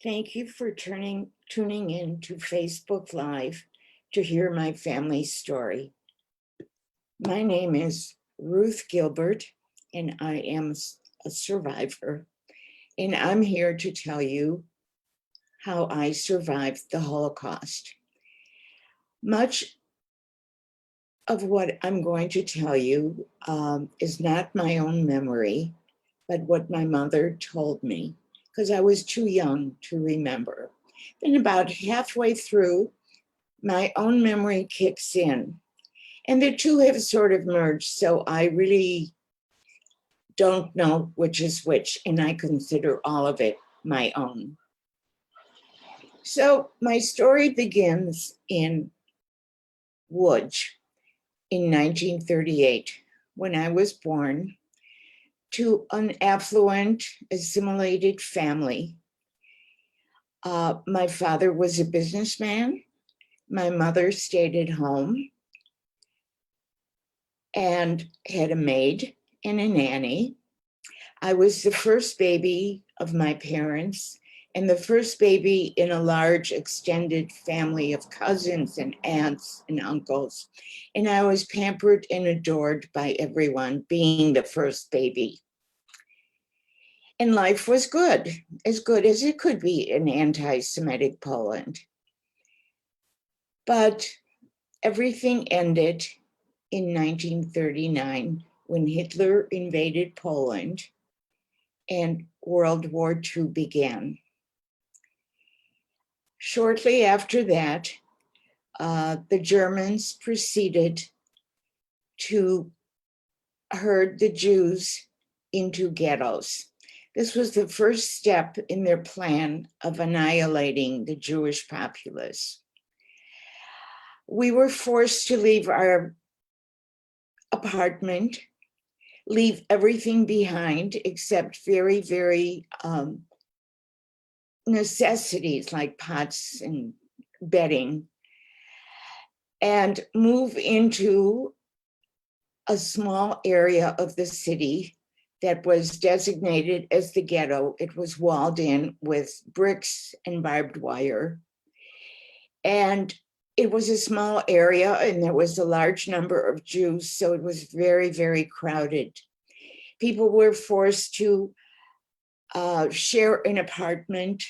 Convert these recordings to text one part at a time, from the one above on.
Thank you for tuning in to Facebook Live to hear my family story. My name is Ruth Gilbert, and I am a survivor. And I'm here to tell you how I survived the Holocaust. Much of what I'm going to tell you is not my own memory, but what my mother told me, because I was too young to remember. Then about halfway through, my own memory kicks in, and the two have sort of merged, so I really don't know which is which, and I consider all of it my own. So my story begins in Łódź in 1938, when I was born to an affluent, assimilated family. My father was a businessman. My mother stayed at home and had a maid and a nanny. I was the first baby of my parents and the first baby in a large extended family of cousins and aunts and uncles. And I was pampered and adored by everyone, being the first baby. And life was good as it could be in anti-Semitic Poland. But everything ended in 1939 when Hitler invaded Poland and World War II began. Shortly after that, the Germans proceeded to herd the Jews into ghettos. This was the first step in their plan of annihilating the Jewish populace. We were forced to leave our apartment, leave everything behind except very, very necessities like pots and bedding, and move into a small area of the city that was designated as the ghetto. It was walled in with bricks and barbed wire. And it was a small area and there was a large number of Jews, so it was very, very crowded. People were forced to share an apartment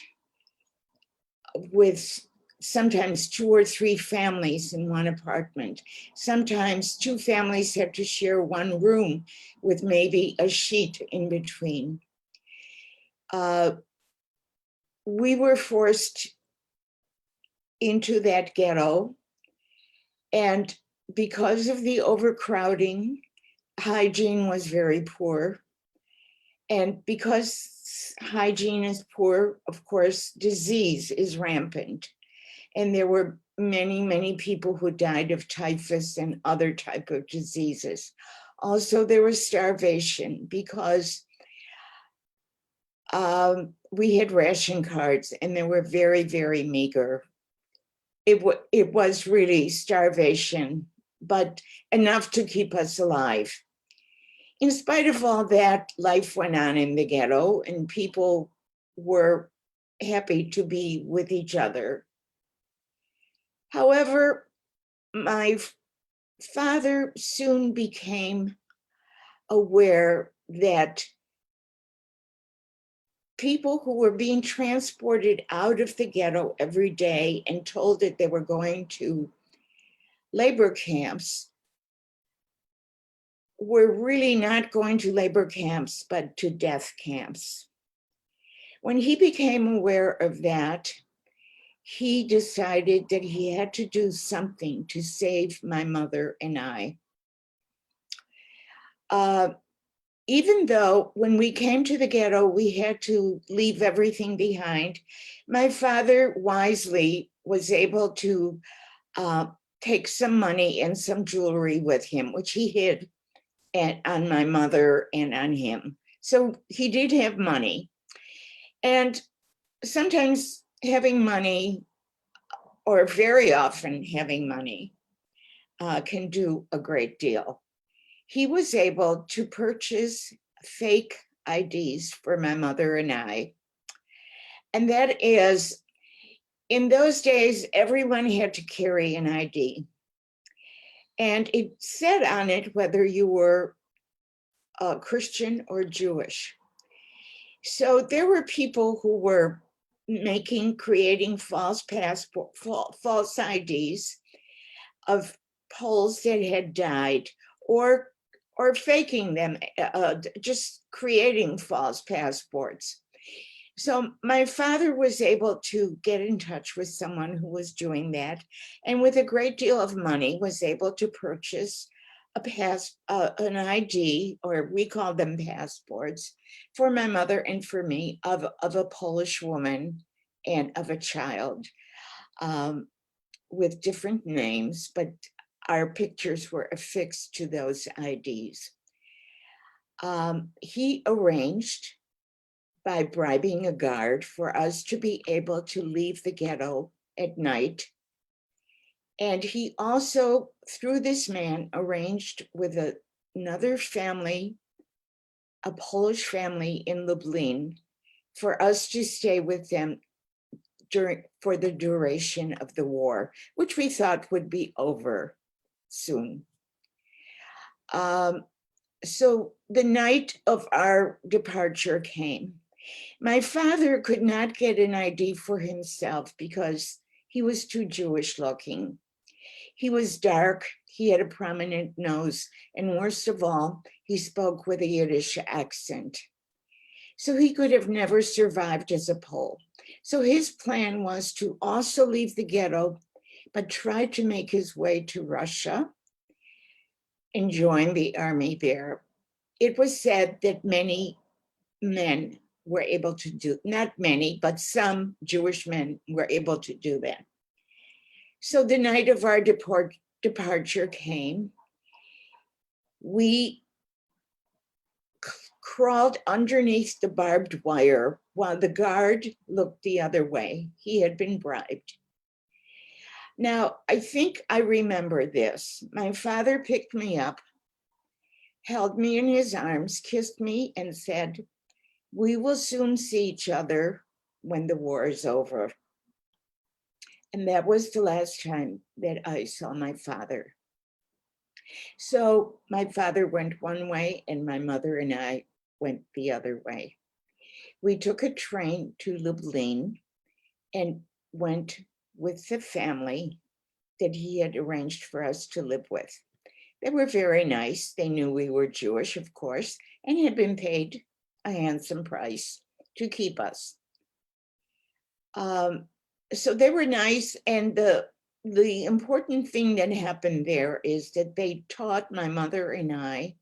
with sometimes 2 or 3 families in one apartment. Sometimes 2 families had to share one room with maybe a sheet in between. We were forced into that ghetto, and because of the overcrowding, hygiene was very poor. And because hygiene is poor, of course, disease is rampant. And there were many, many people who died of typhus and other type of diseases. Also, there was starvation because we had ration cards and they were very, very meager. It was really starvation, but enough to keep us alive. In spite of all that, life went on in the ghetto and people were happy to be with each other. However, my father soon became aware that people who were being transported out of the ghetto every day and told that they were going to labor camps were really not going to labor camps, but to death camps. When he became aware of that, he decided that he had to do something to save my mother and I. Even though when we came to the ghetto, we had to leave everything behind, my father wisely was able to take some money and some jewelry with him, which he hid on my mother and on him. So he did have money. And sometimes having money, or very often having money, can do a great deal. He was able to purchase fake IDs for my mother and I. And that is, in those days, everyone had to carry an ID. And it said on it whether you were Christian or Jewish. So there were people who were creating false IDs of Poles that had died, or faking them, just creating false passports. So my father was able to get in touch with someone who was doing that, and with a great deal of money was able to purchase an ID, or we call them passports, for my mother and for me, of a Polish woman and of a child, with different names, but our pictures were affixed to those IDs. He arranged, by bribing a guard, for us to be able to leave the ghetto at night. And he also, through this man, arranged with another family, a Polish family in Lublin, for us to stay with them for the duration of the war, which we thought would be over soon. So the night of our departure came. My father could not get an ID for himself because he was too Jewish looking. He was dark, he had a prominent nose, and worst of all, he spoke with a Yiddish accent. So he could have never survived as a Pole. So his plan was to also leave the ghetto, but try to make his way to Russia and join the army there. It was said that many men were able to do, not many, but some Jewish men were able to do that. So the night of our departure came. We crawled underneath the barbed wire while the guard looked the other way. He had been bribed. Now, I think I remember this. My father picked me up, held me in his arms, kissed me, and said, "We will soon see each other when the war is over." And that was the last time that I saw my father. So my father went one way and my mother and I went the other way. We took a train to Lublin and went with the family that he had arranged for us to live with. They were very nice. They knew we were Jewish, of course, and had been paid a handsome price to keep us. So they were nice, and the important thing that happened there is that they taught my mother and I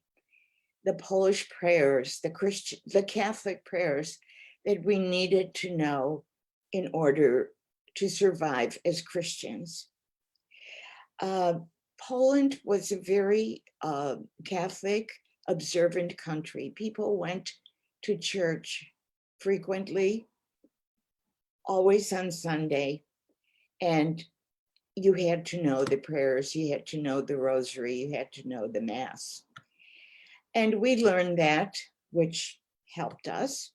the Polish prayers, the Catholic prayers that we needed to know in order to survive as Christians. Poland was a very Catholic, observant country. People went to church frequently, always on Sunday, and you had to know the prayers, you had to know the rosary, you had to know the Mass. And we learned that, which helped us.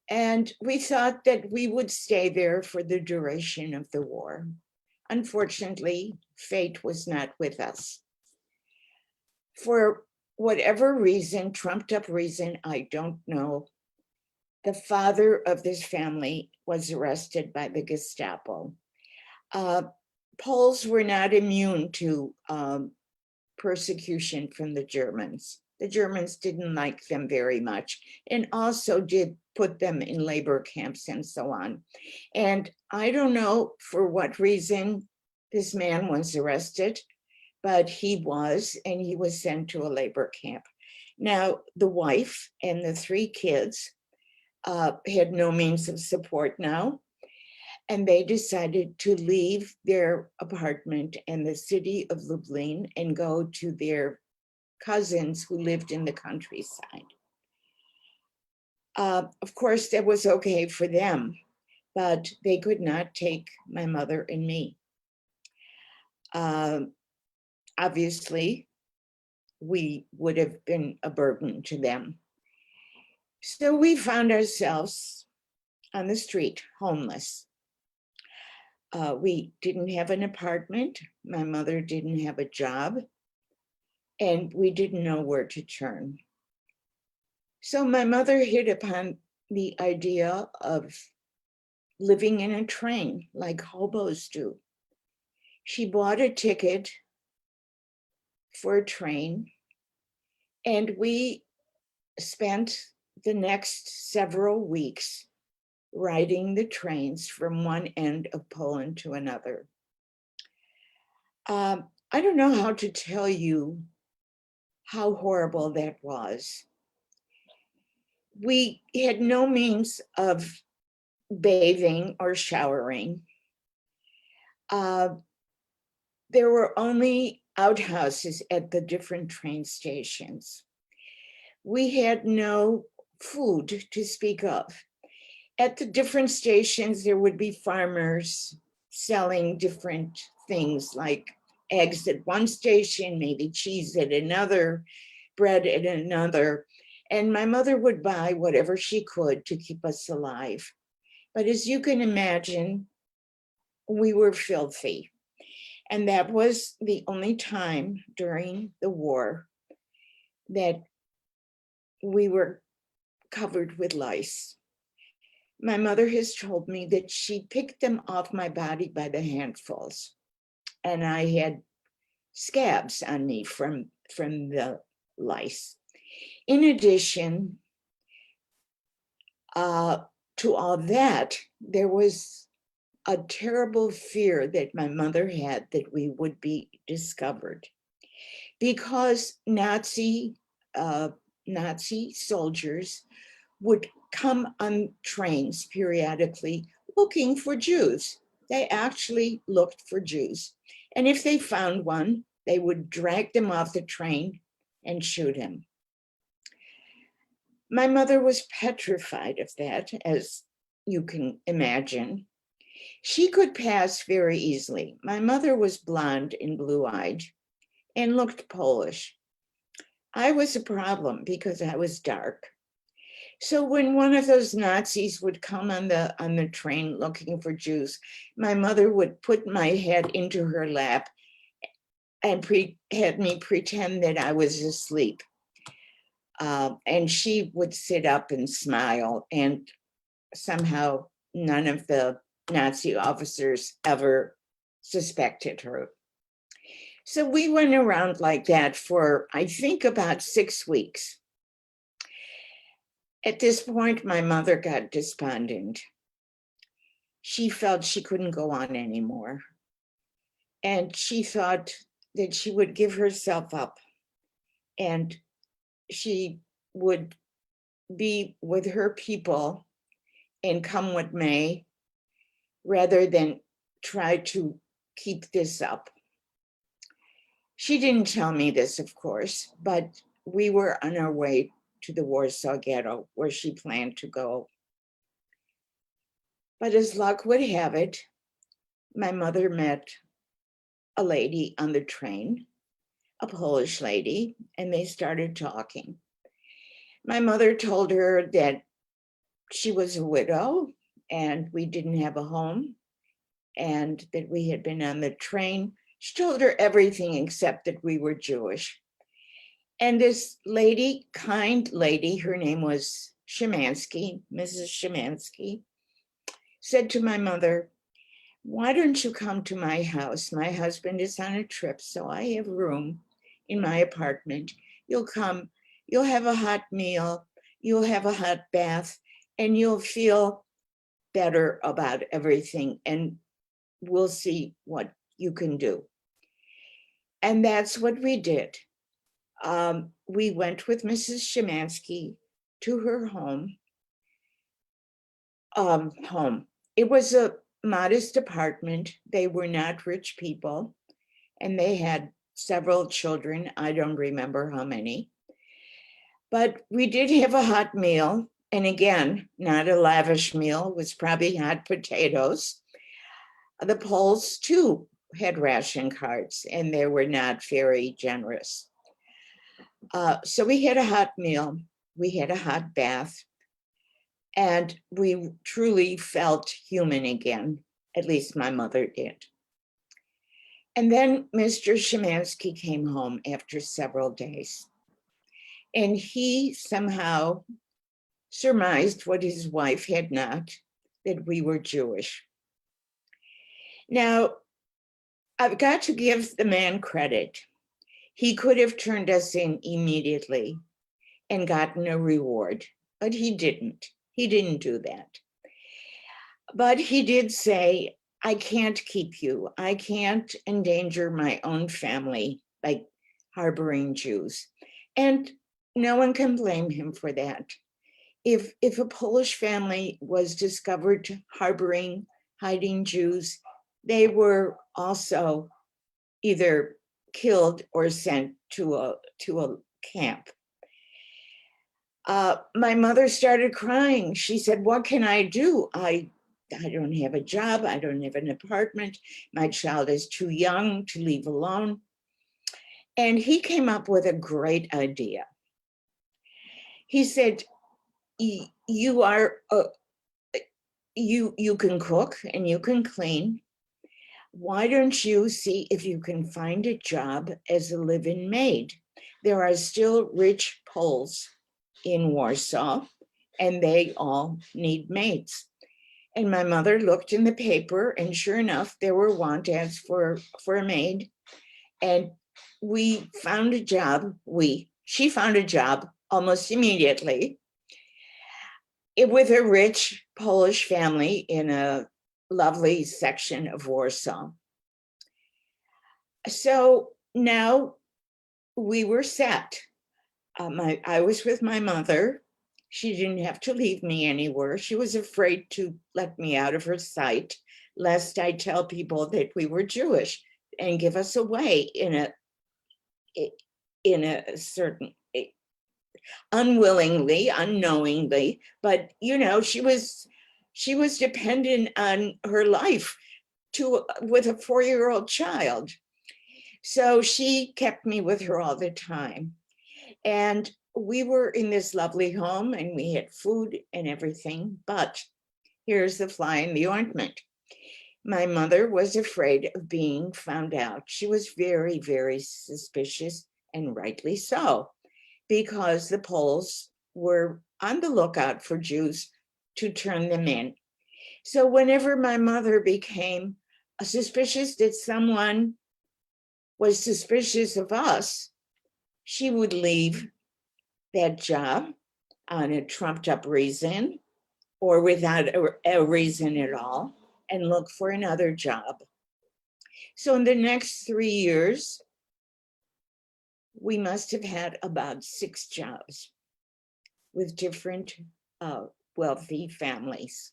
And we thought that we would stay there for the duration of the war. Unfortunately, fate was not with us. For whatever reason, trumped up reason, I don't know, the father of this family was arrested by the Gestapo. Poles were not immune to persecution from the Germans. The Germans didn't like them very much, and also did put them in labor camps and so on. And I don't know for what reason this man was arrested, but he was, and he was sent to a labor camp. Now, the wife and the 3 kids had no means of support now, and they decided to leave their apartment in the city of Lublin and go to their cousins who lived in the countryside. Of course, that was okay for them, but they could not take my mother and me. Obviously, we would have been a burden to them. So we found ourselves on the street, homeless. We didn't have an apartment. My mother didn't have a job, and we didn't know where to turn. So my mother hit upon the idea of living in a train like hobos do. She bought a ticket for a train, and we spent the next several weeks riding the trains from one end of Poland to another. I don't know how to tell you how horrible that was. We had no means of bathing or showering. There were only outhouses at the different train stations. We had no food to speak of. At the different stations, there would be farmers selling different things like eggs at one station, maybe cheese at another, bread at another. And my mother would buy whatever she could to keep us alive. But as you can imagine, we were filthy. And that was the only time during the war that we were covered with lice. My mother has told me that she picked them off my body by the handfuls, and I had scabs on me from the lice. In addition to all that, there was a terrible fear that my mother had that we would be discovered, because Nazi soldiers would come on trains periodically looking for Jews. They actually looked for Jews. And if they found one, they would drag them off the train and shoot him. My mother was petrified of that, as you can imagine. She could pass very easily. My mother was blonde and blue-eyed and looked Polish. I was a problem because I was dark. So when one of those Nazis would come on the train looking for Jews, my mother would put my head into her lap and had me pretend that I was asleep. And she would sit up and smile, and somehow none of the Nazi officers ever suspected her. So we went around like that for, I think, about 6 weeks. At this point, my mother got despondent. She felt she couldn't go on anymore. And she thought that she would give herself up and she would be with her people and come what may, rather than try to keep this up. She didn't tell me this, of course, but we were on our way to the Warsaw Ghetto, where she planned to go. But as luck would have it, my mother met a lady on the train, a Polish lady, and they started talking. My mother told her that she was a widow and we didn't have a home and that we had been on the train. She told her everything except that we were Jewish. And this lady, kind lady, her name was Szymanski, Mrs. Szymanski, said to my mother, "Why don't you come to my house? My husband is on a trip, so I have room in my apartment. You'll come, you'll have a hot meal, you'll have a hot bath, and you'll feel better about everything, and we'll see what you can do." And that's what we did. We went with Mrs. Szymanski to her home. It was a modest apartment. They were not rich people, and they had several children. I don't remember how many. But we did have a hot meal. And again, not a lavish meal, it was probably hot potatoes. The Poles too had ration cards, and they were not very generous. So we had a hot meal, we had a hot bath, And we truly felt human again, at least my mother did. And then Mr. Szymanski came home after several days. And he somehow surmised what his wife had not, that we were Jewish. Now, I've got to give the man credit. He could have turned us in immediately and gotten a reward, but he didn't. He didn't do that. But he did say, I can't keep you. I can't endanger my own family by harboring Jews. And no one can blame him for that. If a Polish family was discovered harboring, hiding Jews, they were also either killed or sent to a camp. My mother started crying. She said, what can I do? I don't have a job. I don't have an apartment. My child is too young to leave alone. And he came up with a great idea. He said, you can cook and you can clean. Why don't you see if you can find a job as a live-in maid? There are still rich Poles in Warsaw, and they all need maids. And my mother looked in the paper, and sure enough, there were want ads for a maid. And we found a job. She found a job almost immediately with a rich Polish family in a lovely section of Warsaw. So now we were set. I was with my mother. She didn't have to leave me anywhere. She was afraid to let me out of her sight, lest I tell people that we were Jewish and give us away in a certain, unwillingly, unknowingly, but she was dependent on her life with a 4-year-old child. So she kept me with her all the time. And we were in this lovely home and we had food and everything, but here's the fly in the ointment. My mother was afraid of being found out. She was very, very suspicious, and rightly so, because the Poles were on the lookout for Jews to turn them in. So whenever my mother became suspicious that someone was suspicious of us, she would leave that job on a trumped up reason or without a reason at all and look for another job. So in the next 3 years, we must have had about 6 jobs with different wealthy families.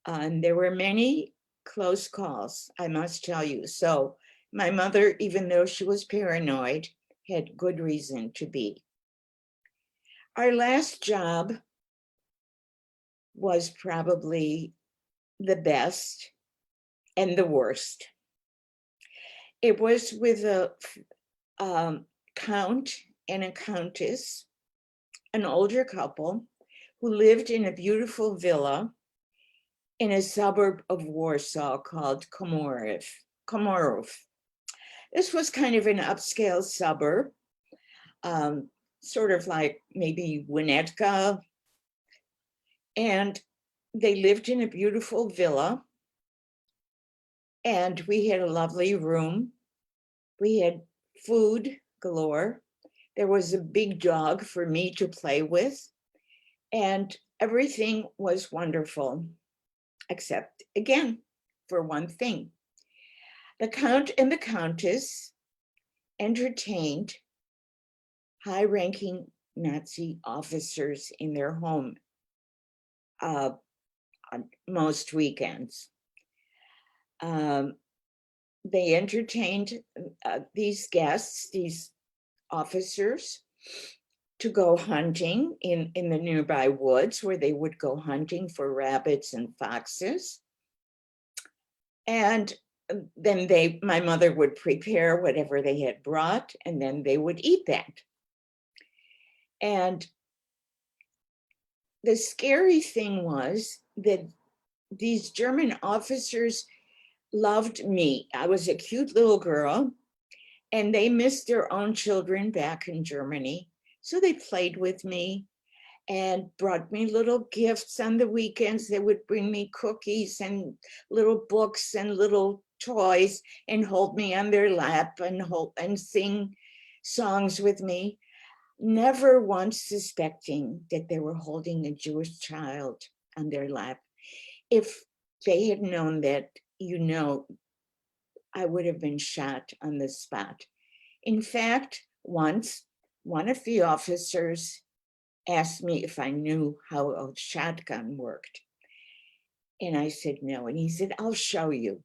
And there were many close calls, I must tell you. So my mother, even though she was paranoid, had good reason to be. Our last job was probably the best and the worst. It was with a count and a countess, an older couple who lived in a beautiful villa in a suburb of Warsaw called Komorów. This was kind of an upscale suburb, sort of like maybe Winnetka. And they lived in a beautiful villa. And we had a lovely room. We had food galore. There was a big dog for me to play with. And everything was wonderful, except, again, for one thing. The Count and the Countess entertained high-ranking Nazi officers in their home on most weekends. They entertained these guests, these officers, to go hunting in the nearby woods, where they would go hunting for rabbits and foxes. And then my mother would prepare whatever they had brought, and then they would eat that. And the scary thing was that these German officers loved me. I was a cute little girl, and they missed their own children back in Germany. So they played with me and brought me little gifts on the weekends. They would bring me cookies and little books and little toys and hold me on their lap and sing songs with me, never once suspecting that they were holding a Jewish child on their lap. If they had known that, I would have been shot on the spot. In fact, once one of the officers asked me if I knew how a shotgun worked. And I said no. And he said, I'll show you.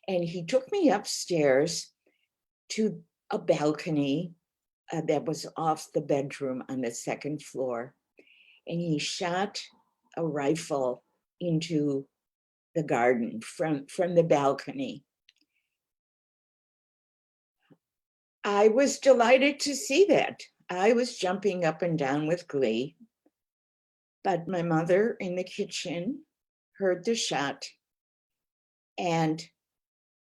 And he took me upstairs to a balcony that was off the bedroom on the second floor. And he shot a rifle into the garden from the balcony. I was delighted to see that. I was jumping up and down with glee. But my mother in the kitchen heard the shot, and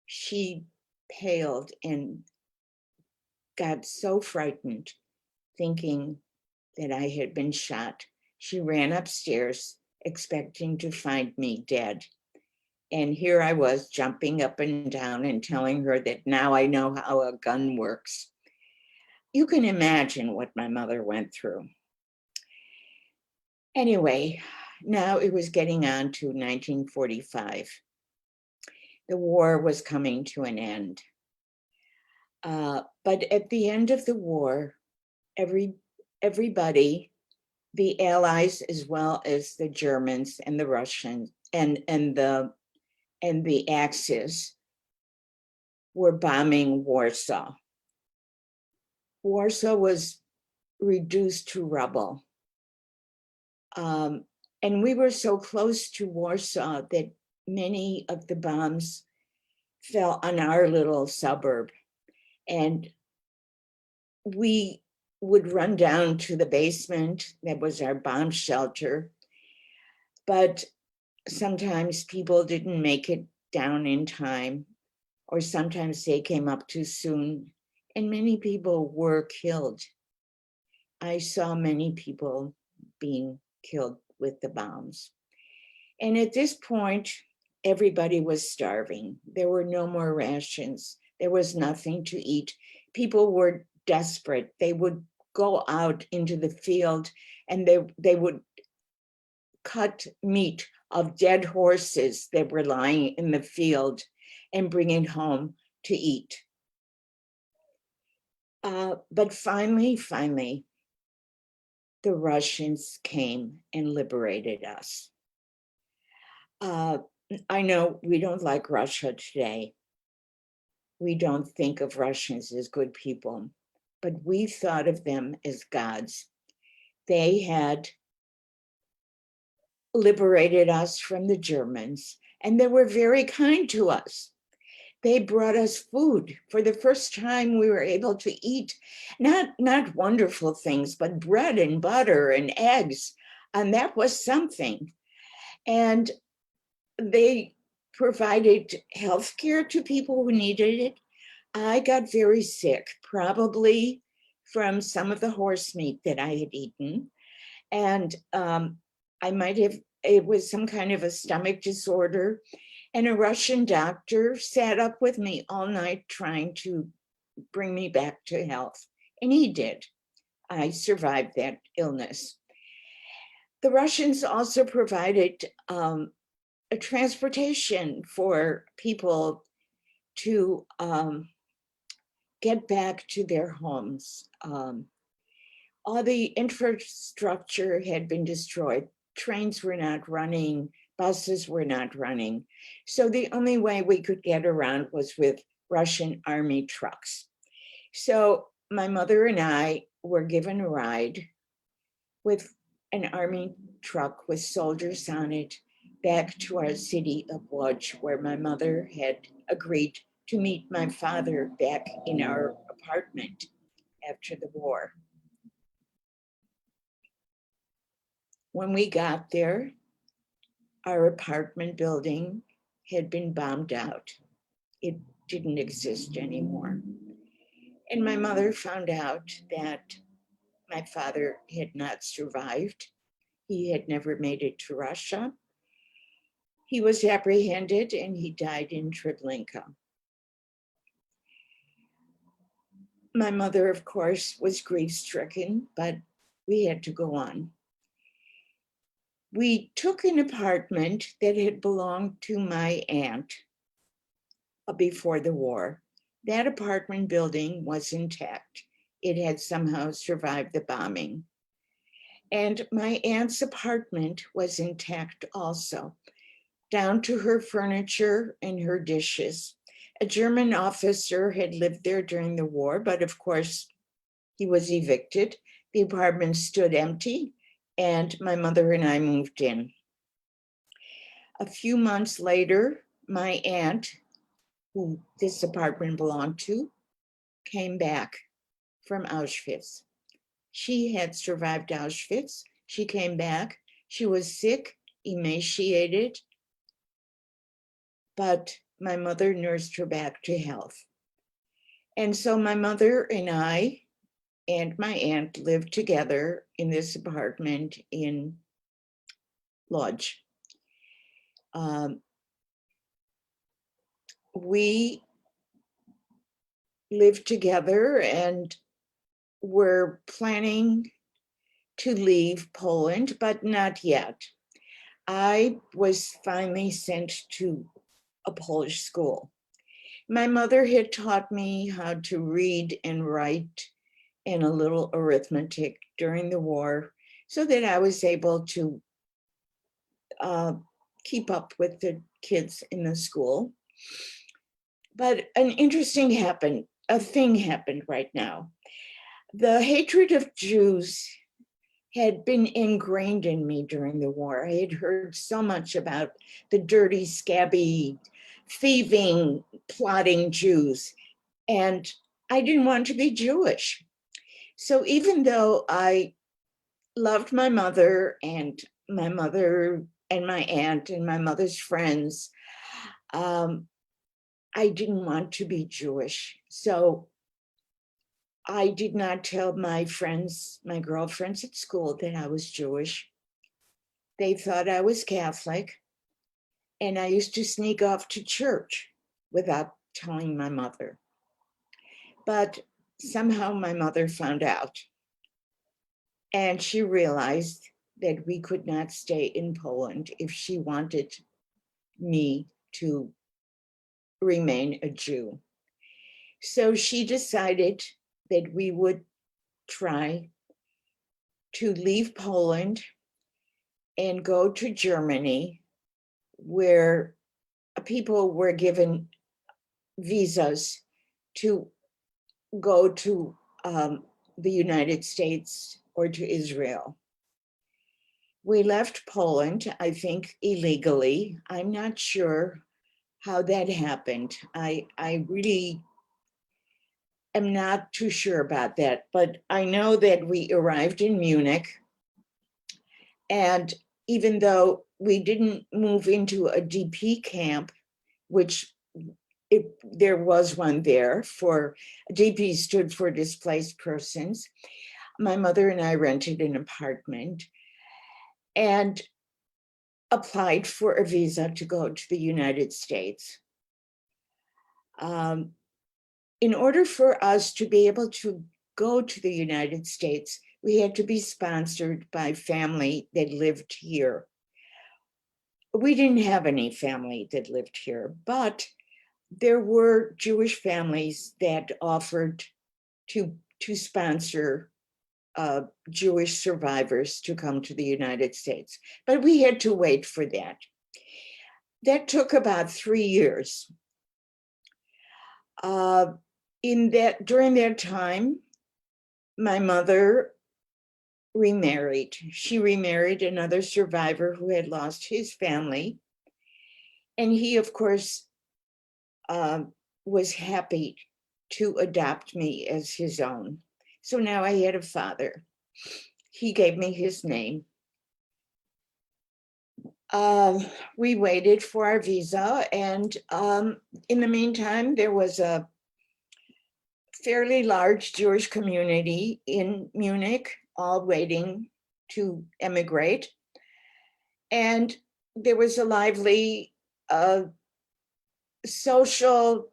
she paled and got so frightened, thinking that I had been shot. She ran upstairs, expecting to find me dead. And here I was jumping up and down and telling her that now I know how a gun works. You can imagine what my mother went through. Anyway, now it was getting on to 1945. The war was coming to an end. But at the end of the war, everybody, the Allies as well as the Germans and the Russians and the Axis, were bombing Warsaw. Warsaw was reduced to rubble. And we were so close to Warsaw that many of the bombs fell on our little suburb. And we would run down to the basement that was our bomb shelter. But sometimes people didn't make it down in time, or sometimes they came up too soon, and many people were killed. I saw many people being killed with the bombs. And at this point, everybody was starving. There were no more rations. There was nothing to eat. People were desperate. They would go out into the field and they would cut meat of dead horses that were lying in the field and bring it home to eat. But finally, the Russians came and liberated us. I know we don't like Russia today. We don't think of Russians as good people, but we thought of them as gods. They had liberated us from the Germans, and they were very kind to us. They brought us food. For the first time, we were able to eat not wonderful things, but bread and butter and eggs, and that was something. And they provided health care to people who needed it. I got very sick, probably from some of the horse meat that I had eaten. And it was some kind of a stomach disorder. And a Russian doctor sat up with me all night trying to bring me back to health. And he did. I survived that illness. The Russians also provided a transportation for people to get back to their homes. All the infrastructure had been destroyed. Trains were not running, buses were not running. So the only way we could get around was with Russian army trucks. So my mother and I were given a ride with an army truck with soldiers on it back to our city of Lodz, where my mother had agreed to meet my father back in our apartment after the war. When we got there, our apartment building had been bombed out. It didn't exist anymore. And my mother found out that my father had not survived. He had never made it to Russia. He was apprehended and he died in Treblinka. My mother, of course, was grief-stricken, but we had to go on. We took an apartment that had belonged to my aunt before the war. That apartment building was intact. It had somehow survived the bombing. And my aunt's apartment was intact also, down to her furniture and her dishes. A German officer had lived there during the war, but of course, he was evicted. The apartment stood empty, and my mother and I moved in. A few months later, my aunt, who this apartment belonged to, came back from Auschwitz. She had survived Auschwitz. She came back. She was sick, emaciated, but my mother nursed her back to health. And so my mother and I and my aunt lived together in this apartment in Lodz. We lived together and were planning to leave Poland, but not yet. I was finally sent to a Polish school. My mother had taught me how to read and write and a little arithmetic during the war so that I was able to keep up with the kids in the school. But an interesting thing happened right now. The hatred of Jews had been ingrained in me during the war. I had heard so much about the dirty, scabby, thieving, plotting Jews, and I didn't want to be Jewish. So even though I loved my mother and my aunt and my mother's friends, I didn't want to be Jewish. So I did not tell my friends, my girlfriends at school, that I was Jewish. They thought I was Catholic, and I used to sneak off to church without telling my mother. But somehow my mother found out, and she realized that we could not stay in Poland if she wanted me to remain a Jew. So she decided that we would try to leave Poland and go to Germany, where people were given visas to go to the United States or to Israel. We left Poland, I think, illegally. I'm not sure how that happened. I really am not too sure about that, but I know that we arrived in Munich, and even though we didn't move into a DP camp, which there was one there for, DP stood for displaced persons, my mother and I rented an apartment and applied for a visa to go to the United States. In order for us to be able to go to the United States, we had to be sponsored by family that lived here. We didn't have any family that lived here, but there were Jewish families that offered to sponsor Jewish survivors to come to the United States. But we had to wait for that. That took about 3 years. During that time, my mother remarried. She remarried another survivor who had lost his family. And he, of course, was happy to adopt me as his own. So now I had a father. He gave me his name. we waited for our visa, and in the meantime, there was a fairly large Jewish community in Munich, all waiting to emigrate. And there was a lively social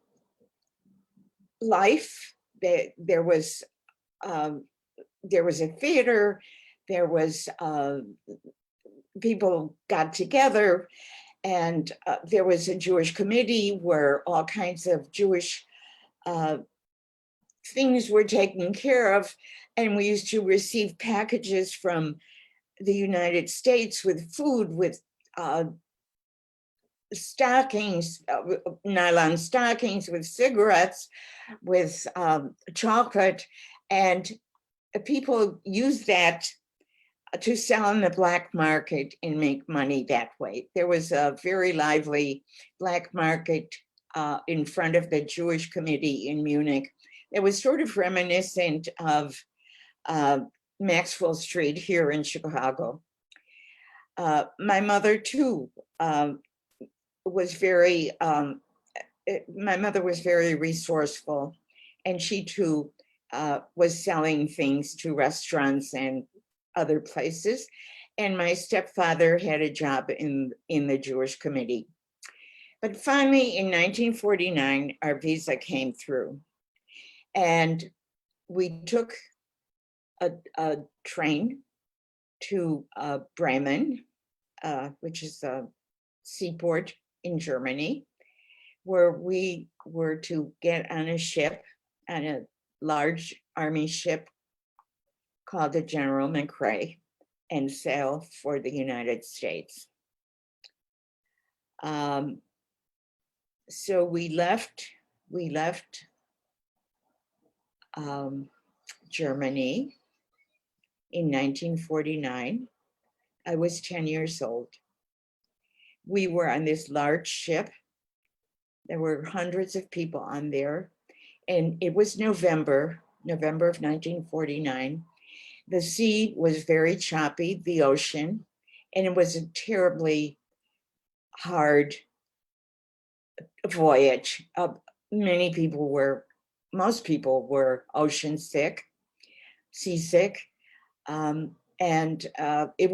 life. There was a theater. There was people got together, and there was a Jewish committee where all kinds of Jewish things were taken care of. And we used to receive packages from the United States with food, with stockings, nylon stockings, with cigarettes, with chocolate. And people use that to sell in the black market and make money that way. There was a very lively black market in front of the Jewish committee in Munich. It was sort of reminiscent of Maxwell Street here in Chicago. My mother too was very resourceful, and she too was selling things to restaurants and other places. And my stepfather had a job in the Jewish committee. But finally, in 1949, our visa came through, and we took a train to Bremen, which is a seaport in Germany, where we were to get on a ship, on a large army ship called the General McRae, and sail for the United States. So we left Germany in 1949. I was 10 years old. We were on this large ship. There were hundreds of people on there, and it was November of 1949. The sea was very choppy, the ocean, and it was a terribly hard voyage. Most people were ocean sick, seasick, and it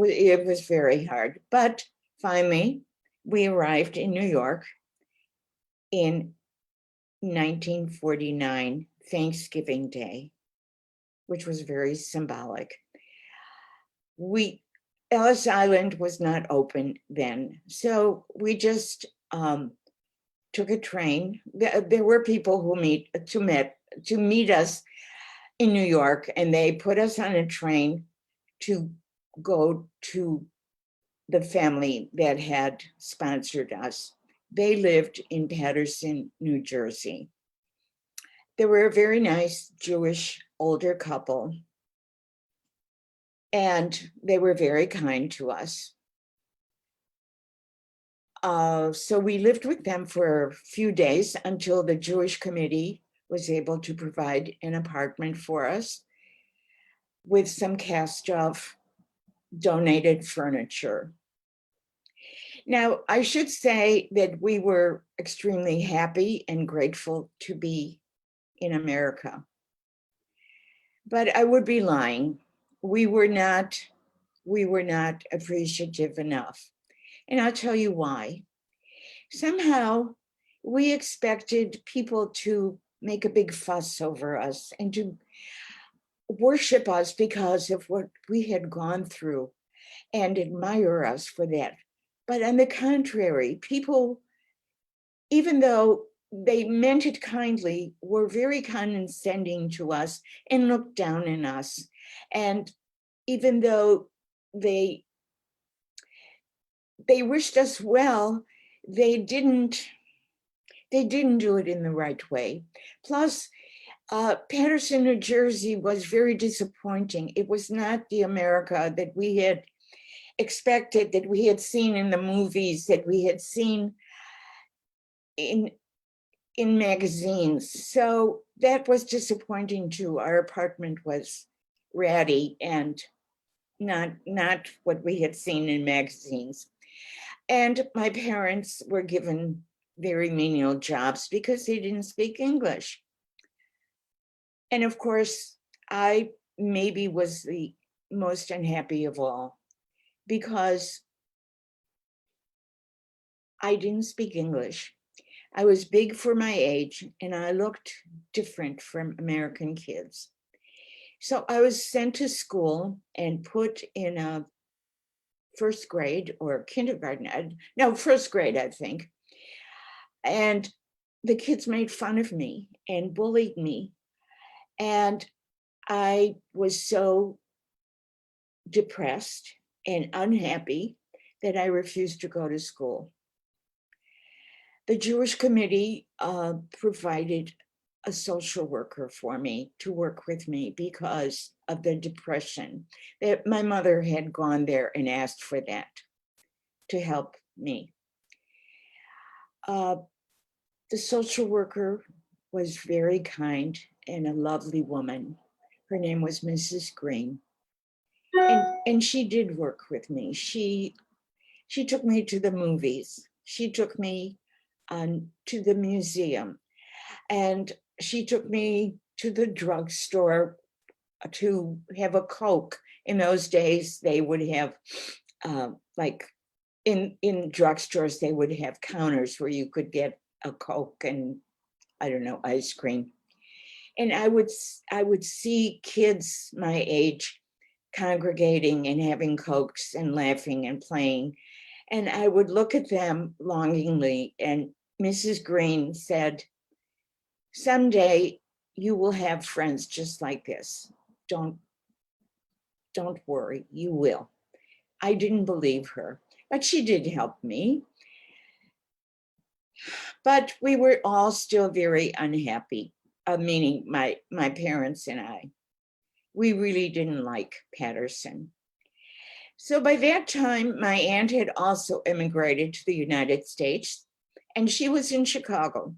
was very hard. But finally, we arrived in New York in 1949, Thanksgiving Day, which was very symbolic. Ellis Island was not open then, so we just took a train. There were people who meet us in New York, and they put us on a train to go to the family that had sponsored us. They lived in Paterson, New Jersey. They were a very nice Jewish older couple, and they were very kind to us. So we lived with them for a few days until the Jewish committee was able to provide an apartment for us with some cast off donated furniture. Now, I should say that we were extremely happy and grateful to be in America. But I would be lying. We were not appreciative enough. And I'll tell you why. Somehow we expected people to make a big fuss over us and to worship us because of what we had gone through and admire us for that. But on the contrary, people, even though they meant it kindly, were very condescending to us and looked down on us. And even though they wished us well, they didn't do it in the right way. Plus, Paterson, New Jersey was very disappointing. It was not the America that we had expected, that we had seen in the movies, that we had seen in magazines. So that was disappointing too. Our apartment was ratty and not what we had seen in magazines. And my parents were given very menial jobs because they didn't speak English. And of course, I maybe was the most unhappy of all because I didn't speak English. I was big for my age and I looked different from American kids. So I was sent to school and put in a first grade or kindergarten, no, first grade, I think. And the kids made fun of me and bullied me. And I was so depressed and unhappy that I refused to go to school. The Jewish committee provided a social worker for me to work with me because of the depression. That my mother had gone there and asked for that to help me. The social worker was very kind and a lovely woman. Her name was Mrs. Green. And she did work with me. She took me to the movies. She took me to the museum. And she took me to the drugstore to have a Coke. In those days, they would have, like in drugstores, they would have counters where you could get a Coke and, I don't know, ice cream. And I would see kids my age congregating and having Cokes and laughing and playing. And I would look at them longingly. And Mrs. Green said, someday you will have friends just like this. Don't worry, you will. I didn't believe her, but she did help me. But we were all still very unhappy, meaning my parents and I. We really didn't like Patterson. So by that time, my aunt had also immigrated to the United States, and she was in Chicago.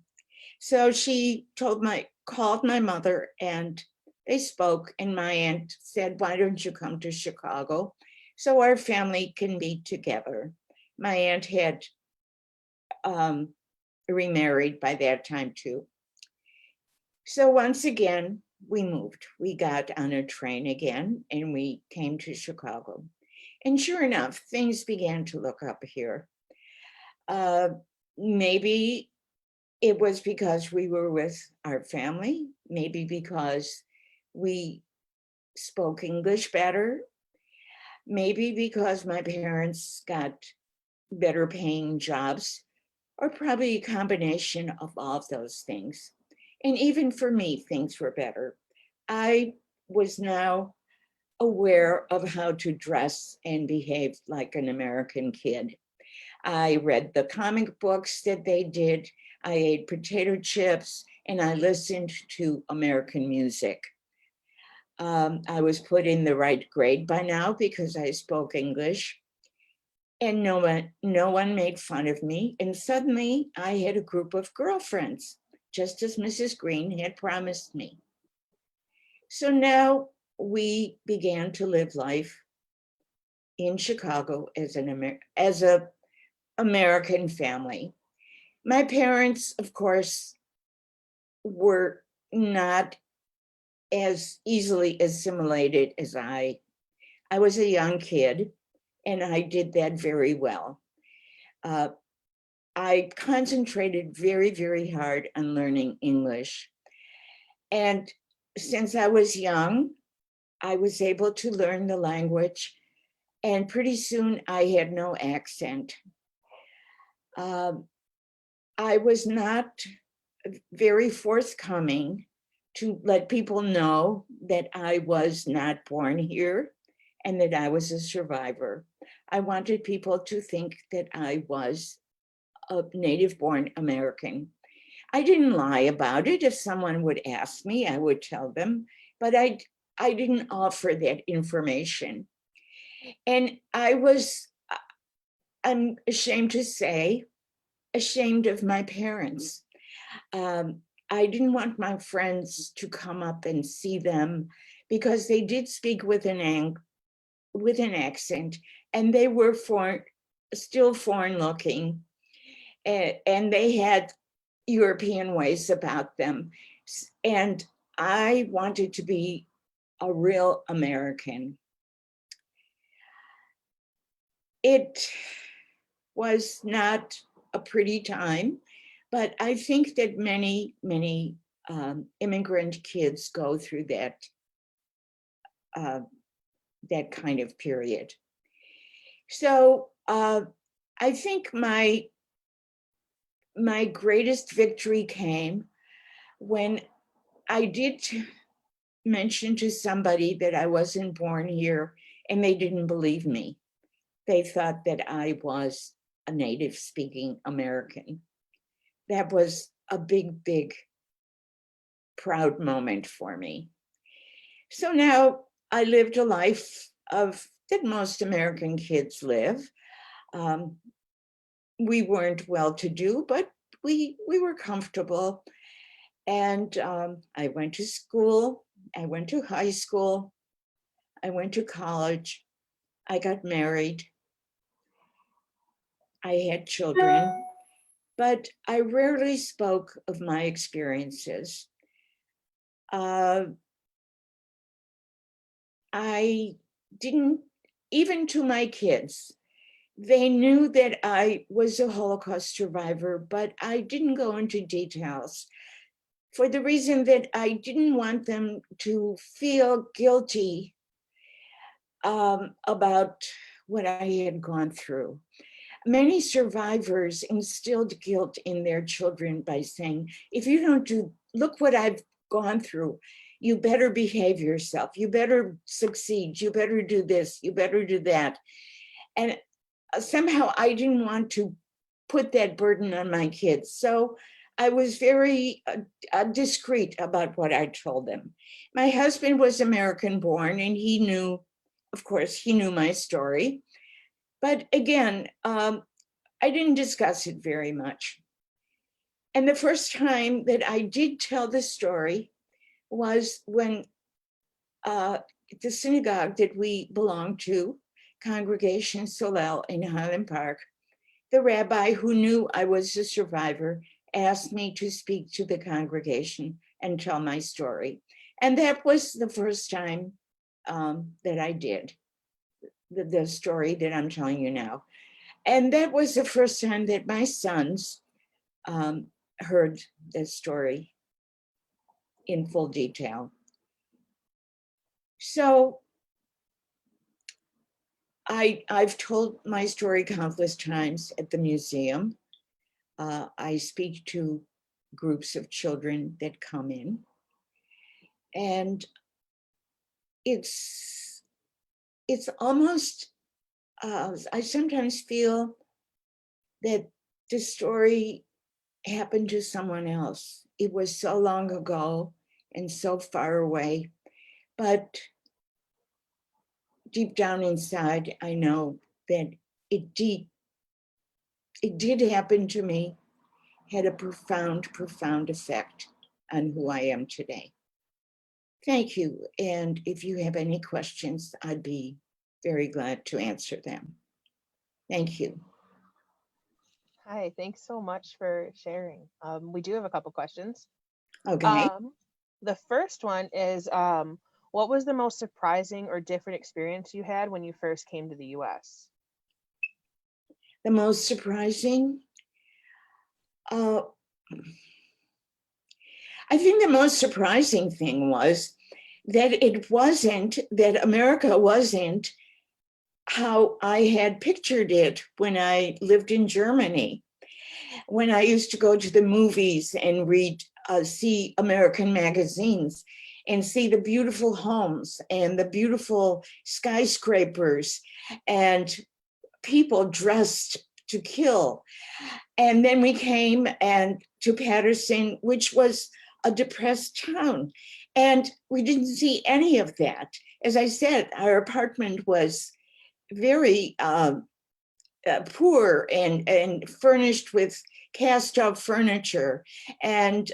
So she called my mother, and they spoke, and my aunt said, why don't you come to Chicago so our family can be together? My aunt had remarried by that time too. So once again, we moved. We got on a train again and we came to Chicago. And sure enough, things began to look up here. Maybe it was because we were with our family, maybe because we spoke English better, maybe because my parents got better paying jobs, or probably a combination of all of those things. And even for me, things were better. I was now aware of how to dress and behave like an American kid. I read the comic books that they did. I ate potato chips and I listened to American music. I was put in the right grade by now because I spoke English. And no one made fun of me. And suddenly I had a group of girlfriends, just as Mrs. Green had promised me. So now we began to live life in Chicago as an American family. My parents, of course, were not as easily assimilated as I. I was a young kid, and I did that very well. I concentrated very, very hard on learning English. And since I was young, I was able to learn the language, and pretty soon I had no accent. I was not very forthcoming to let people know that I was not born here and that I was a survivor. I wanted people to think that I was a native-born American. I didn't lie about it. If someone would ask me, I would tell them, but I didn't offer that information. And I'm ashamed to say, ashamed of my parents. I didn't want my friends to come up and see them because they did speak with an accent, and they were still foreign looking, and they had European ways about them. And I wanted to be a real American. It was not a pretty time, but I think that many immigrant kids go through that kind of period. So I think my greatest victory came when I did mention to somebody that I wasn't born here, and they didn't believe me. They thought that I was a native speaking American. That was a big, proud moment for me. So now I lived a life that most American kids live. We weren't well-to-do, but we were comfortable. And I went to school, I went to high school, I went to college, I got married, I had children, but I rarely spoke of my experiences. I didn't, even to my kids, they knew that I was a Holocaust survivor, but I didn't go into details for the reason that I didn't want them to feel guilty about what I had gone through. Many survivors instilled guilt in their children by saying, if you don't look what I've gone through, you better behave yourself, you better succeed, you better do this, you better do that. And somehow I didn't want to put that burden on my kids. So I was very discreet about what I told them. My husband was American born, and he knew, of course, he knew my story. But again, I didn't discuss it very much. And the first time that I did tell the story was when the synagogue that we belonged to, Congregation Solel in Highland Park, the rabbi who knew I was a survivor asked me to speak to the congregation and tell my story. And that was the first time that I did the story that I'm telling you now. And that was the first time that my sons heard the story in full detail. So I've told my story countless times at the museum. I speak to groups of children that come in. And it's almost, I sometimes feel that the story happened to someone else. It was so long ago and so far away, but deep down inside, I know that it did happen to me, had a profound effect on who I am today. Thank you. And if you have any questions, I'd be very glad to answer them. Thank you. Hi, thanks so much for sharing. We do have a couple questions. Okay. The first one is, what was the most surprising or different experience you had when you first came to the US? The most surprising? I think the most surprising thing was that America wasn't how I had pictured it when I lived in Germany. When I used to go to the movies and see American magazines and see the beautiful homes and the beautiful skyscrapers and people dressed to kill. And then we came to Patterson, which was a depressed town. And we didn't see any of that. As I said, our apartment was very poor and furnished with cast-off furniture. And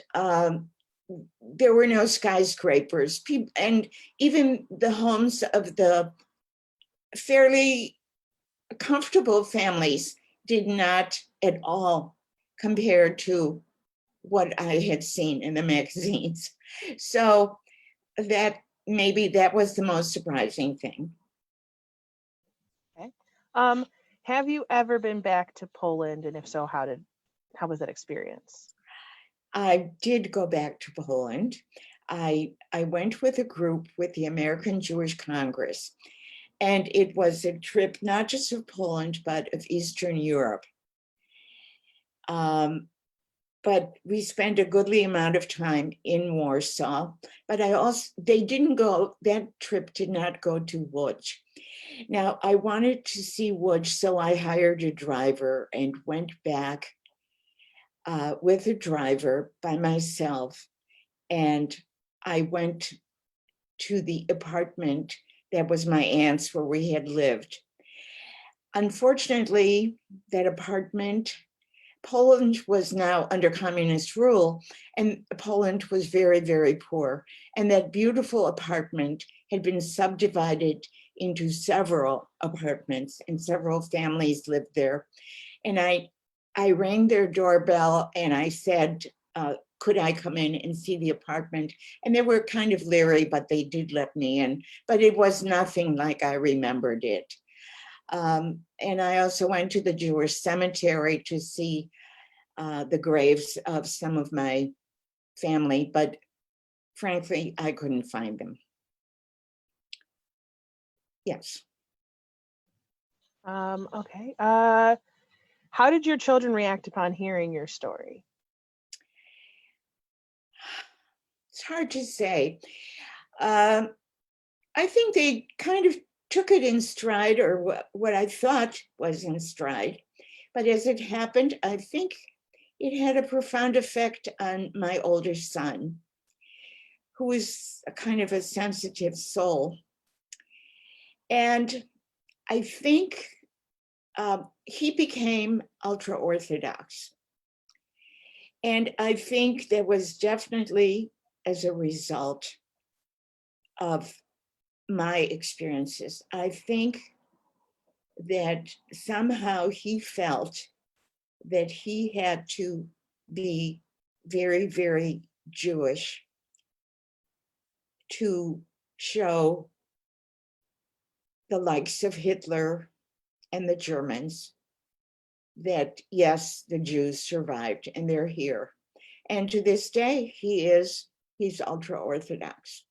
there were no skyscrapers. And even the homes of the fairly comfortable families did not at all compare to what I had seen in the magazines. So that maybe that was the most surprising thing. Okay. Have you ever been back to Poland, and if so, how was that experience? I did go back to Poland. I went with a group with the American Jewish Congress, and it was a trip not just of Poland, but of Eastern Europe. But we spent a goodly amount of time in Warsaw, but that trip did not go to Łódź. Now, I wanted to see Łódź, so I hired a driver and went back with a driver by myself. And I went to the apartment that was my aunt's where we had lived. Unfortunately, that apartment, Poland was now under communist rule, and Poland was very, very poor. And that beautiful apartment had been subdivided into several apartments, and several families lived there. And I rang their doorbell and I said, could I come in and see the apartment? And they were kind of leery, but they did let me in. But it was nothing like I remembered it. And I also went to the Jewish cemetery to see the graves of some of my family, but frankly, I couldn't find them. Yes. Okay. How did your children react upon hearing your story? It's hard to say. I think they kind of took it in stride, or what I thought was in stride. But as it happened, I think it had a profound effect on my older son, who is a kind of a sensitive soul. And I think he became ultra-Orthodox. And I think that was definitely as a result of my experiences. I think that somehow he felt that he had to be very, very Jewish to show the likes of Hitler and the Germans that, yes, the Jews survived and they're here. And to this day, he's ultra-Orthodox.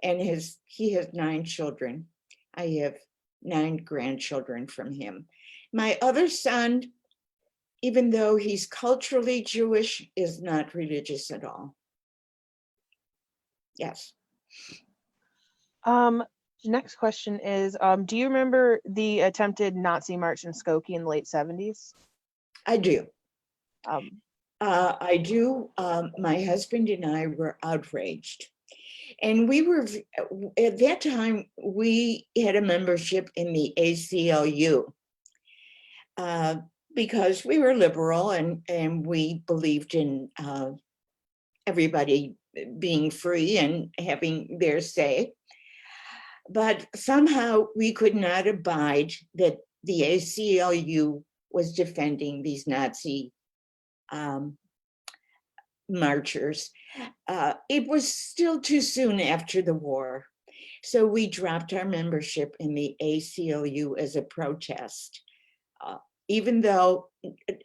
And he has 9 children. I have 9 grandchildren from him. My other son, even though he's culturally Jewish, is not religious at all. Yes. Next question is, do you remember the attempted Nazi march in Skokie in the late 70s? I do. Um, I do. My husband and I were outraged. And we were, at that time, we had a membership in the ACLU because we were liberal and we believed in everybody being free and having their say. But somehow we could not abide that the ACLU was defending these Nazi marchers. It was still too soon after the war. So we dropped our membership in the ACLU as a protest. Even though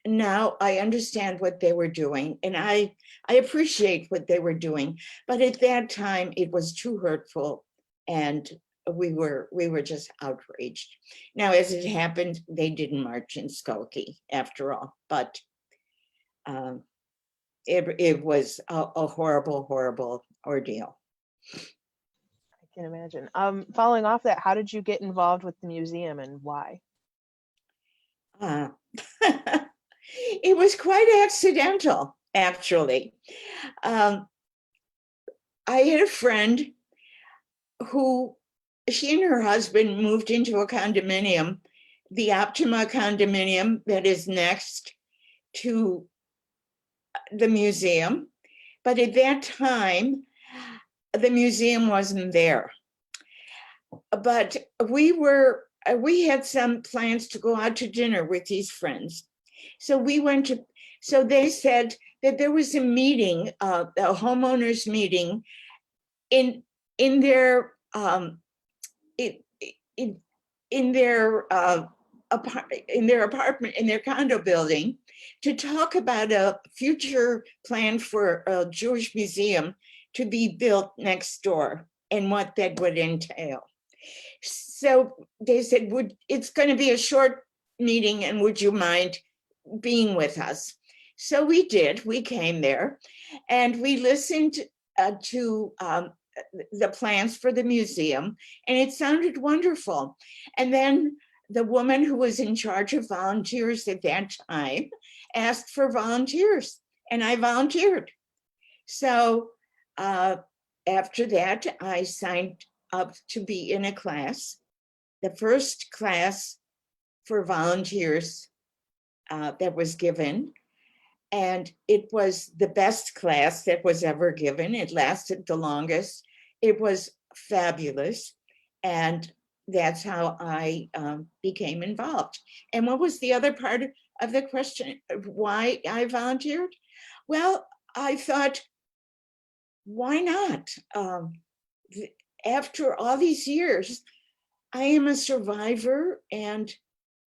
now I understand what they were doing and I appreciate what they were doing, but at that time it was too hurtful and we were just outraged. Now, as it happened, they didn't march in Skokie after all, but it was a horrible, horrible ordeal. I can imagine. Following off that, how did you get involved with the museum and why? It was quite accidental, actually. I had a friend who, she and her husband moved into a condominium, the Optima condominium that is next to the museum. But at that time, the museum wasn't there. But we were we had some plans to go out to dinner with these friends. So we went to, so they said that there was a meeting, a homeowners meeting in their in their apartment, in their condo building, to talk about a future plan for a Jewish museum to be built next door and what that would entail. So they said, it's going to be a short meeting, and would you mind being with us? So we did. We came there and we listened to the plans for the museum, and it sounded wonderful. And then the woman who was in charge of volunteers at that time asked for volunteers, and I volunteered. So after that, I signed up to be in a class, the first class for volunteers that was given. And it was the best class that was ever given. It lasted the longest. It was fabulous. And that's how I became involved. And what was the other part of the question? Why I volunteered? Well, I thought, why not? After all these years, I am a survivor, and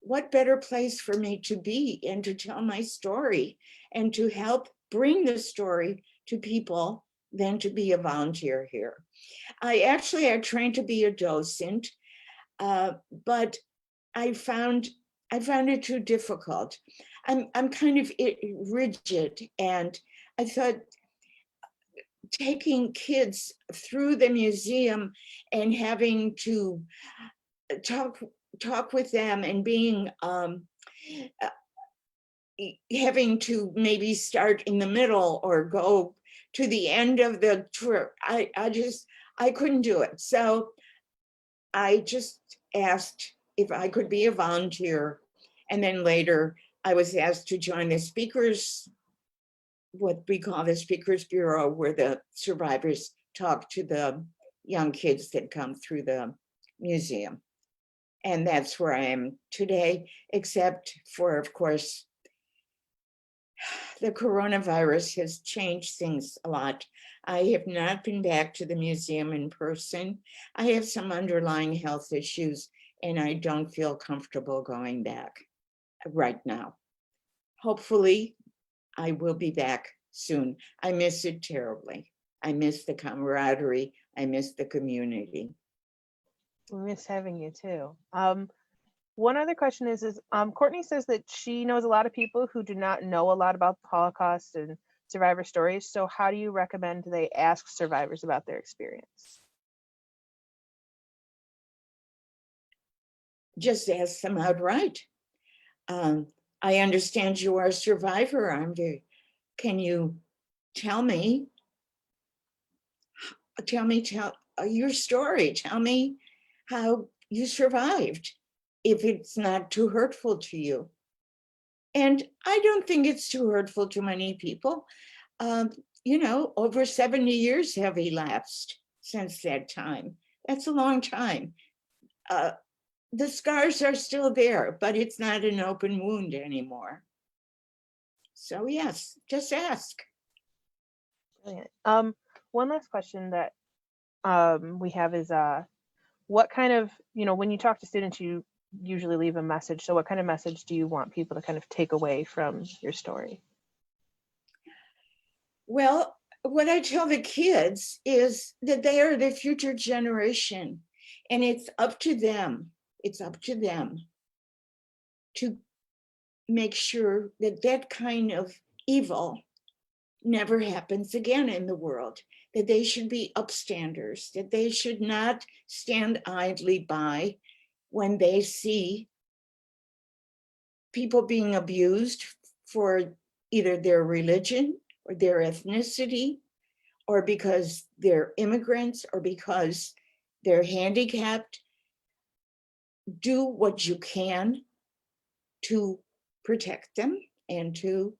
what better place for me to be and to tell my story and to help bring the story to people than to be a volunteer here. I trained to be a docent, but I found it too difficult. I'm kind of rigid, and I thought taking kids through the museum and having to talk with them and being having to maybe start in the middle or go to the end of the tour, I couldn't do it. So I just asked if I could be a volunteer, and then later I was asked to join the speakers, what we call the Speakers Bureau, where the survivors talk to the young kids that come through the museum. And that's where I am today, except for, of course, the coronavirus has changed things a lot. I have not been back to the museum in person. I have some underlying health issues, and I don't feel comfortable going back right now. Hopefully, I will be back soon. I miss it terribly. I miss the camaraderie. I miss the community. We miss having you too. One other question is Courtney says that she knows a lot of people who do not know a lot about the Holocaust and survivor stories. So how do you recommend they ask survivors about their experience? Just ask them outright. I understand you are a survivor. Can you tell me your story? Tell me how you survived, if it's not too hurtful to you. And I don't think it's too hurtful to many people. Over 70 years have elapsed since that time. That's a long time. The scars are still there, but it's not an open wound anymore. So yes, just ask. Brilliant. One last question that we have is what kind of, when you talk to students, you usually leave a message. So what kind of message do you want people to kind of take away from your story? Well, what I tell the kids is that they are the future generation, and it's up to them. It's up to them to make sure that that kind of evil never happens again in the world, that they should be upstanders, that they should not stand idly by when they see people being abused for either their religion or their ethnicity, or because they're immigrants, or because they're handicapped. Do what you can to protect them and to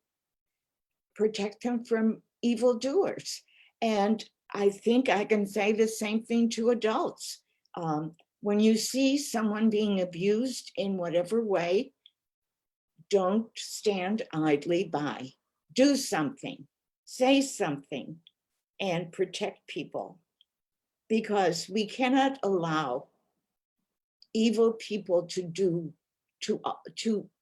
protect them from evildoers. And I think I can say the same thing to adults. When you see someone being abused in whatever way, don't stand idly by. Do something, say something, and protect people, because we cannot allow evil people to do to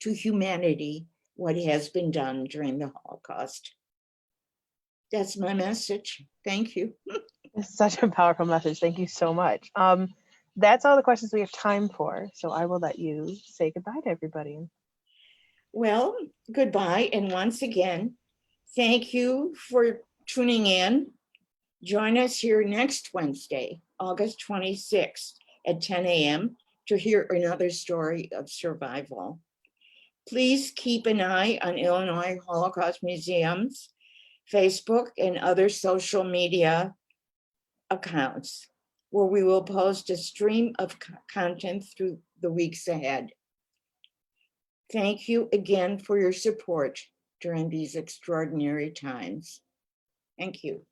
humanity what has been done during the Holocaust. That's my message. Thank you. It's such a powerful message. Thank you so much. That's all the questions we have time for. So I will let you say goodbye to everybody. Well, goodbye. And once again, thank you for tuning in. Join us here next Wednesday, August 26th at 10 a.m. to hear another story of survival. Please keep an eye on Illinois Holocaust Museum's Facebook and other social media accounts, where we will post a stream of content through the weeks ahead. Thank you again for your support during these extraordinary times. Thank you.